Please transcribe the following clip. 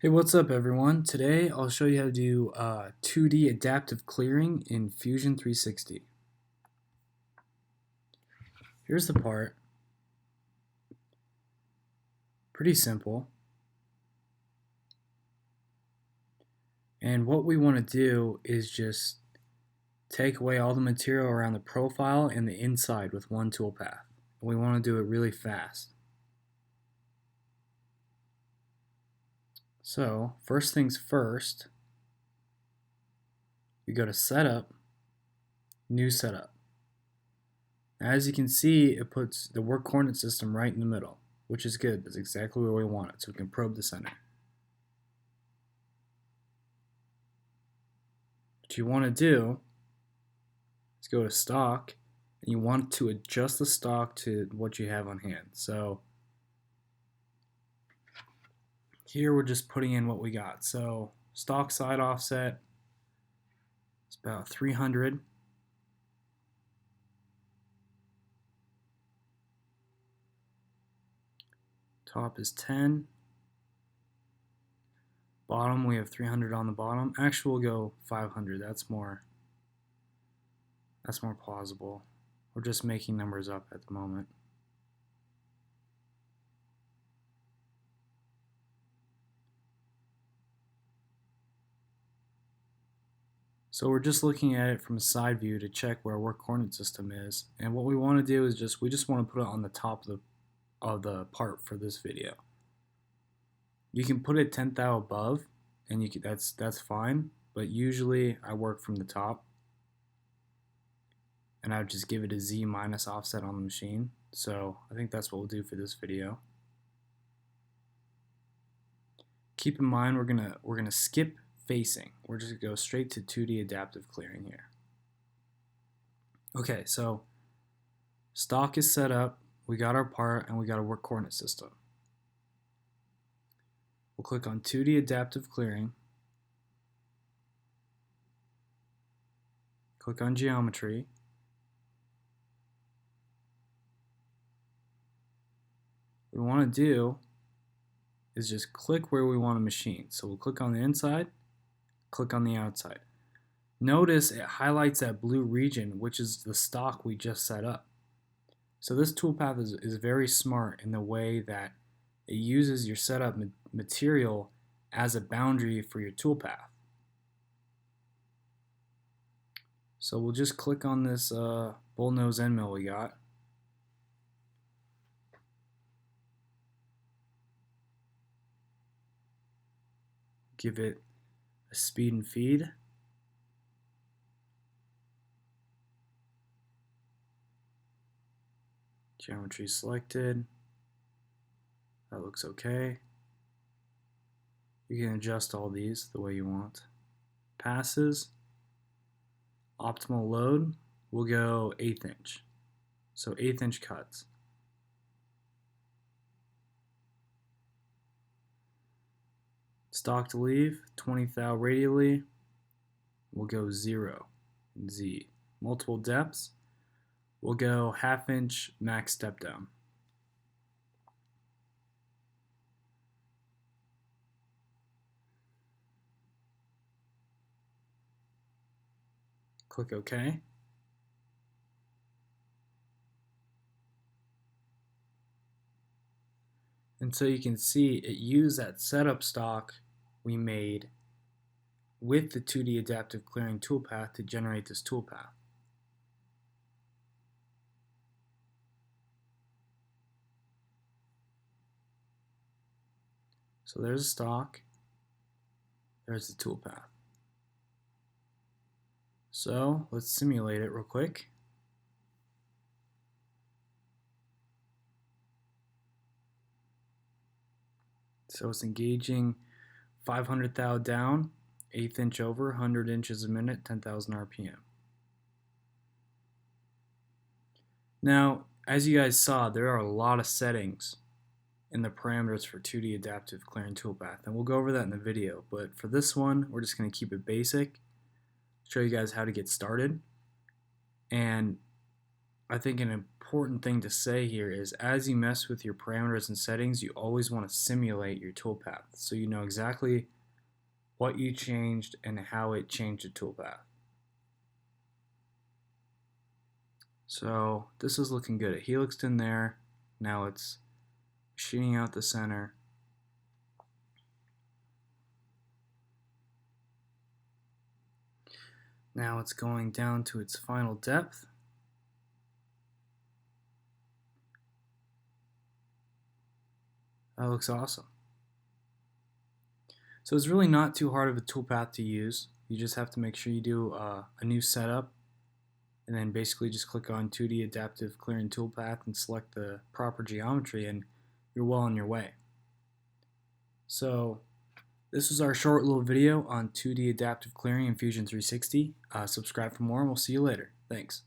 Hey, what's up everyone? Today I'll show you how to do 2D adaptive clearing in Fusion 360. Here's the part. Pretty simple. And what we want to do is just take away all the material around the profile and the inside with one toolpath. We want to do it really fast. So, first things first, we go to Setup, New Setup. As you can see, it puts the work coordinate system right in the middle, which is good. That's exactly where we want it, so we can probe the center. What you want to do is go to stock, and you want to adjust the stock to what you have on hand. So here we're just putting in what we got. So stock side offset is about 300. Top is 10. Bottom, we have 300 on the bottom. Actually, we'll go 500. That's more plausible. We're just making numbers up at the moment. So we're just looking at it from a side view to check where our work coordinate system is. And what we want to do is we just want to put it on the top of the part for this video. You can put it 10th thou above, and that's fine. But usually I work from the top, and I would just give it a Z minus offset on the machine. So I think that's what we'll do for this video. Keep in mind we're gonna skip facing. We're just gonna go straight to 2D adaptive clearing here. Okay, so stock is set up. We got our part, and we got a work coordinate system. We'll click on 2D adaptive clearing. Click on geometry. What we want to do is just click where we want to machine. So we'll click on the inside, click on the outside. Notice it highlights that blue region, which is the stock we just set up. So this toolpath is very smart in the way that it uses your setup material as a boundary for your toolpath. So we'll just click on this bullnose end mill we got. Give it a speed and feed. Geometry selected. That looks okay. You can adjust all these the way you want. Passes. Optimal load, we'll go 1/8 inch. So 1/8 inch cuts. Stock to leave, 20th thou radially, we'll go 0 and Z. Multiple depths, we'll go 1/2 inch max step down. Click OK. And so you can see it used that setup stock we made with the 2D adaptive clearing toolpath to generate this toolpath. So there's a stock, there's the toolpath. So let's simulate it real quick. So it's engaging 500 thou down, 1/8 inch over, 100 inches a minute, 10,000 RPM. Now, as you guys saw, there are a lot of settings in the parameters for 2D adaptive clearing toolpath, and we'll go over that in the video. But for this one, we're just going to keep it basic, show you guys how to get started. And I think an important thing to say here is as you mess with your parameters and settings, you always want to simulate your toolpath so you know exactly what you changed and how it changed the toolpath. So this is looking good. It helixed in there. Now it's machining out the center. Now it's going down to its final depth. That looks awesome. So it's really not too hard of a toolpath to use. You just have to make sure you do a new setup and then basically just click on 2D Adaptive Clearing Toolpath and select the proper geometry and you're well on your way. So this was our short little video on 2D Adaptive Clearing in Fusion 360. Subscribe for more and we'll see you later. Thanks.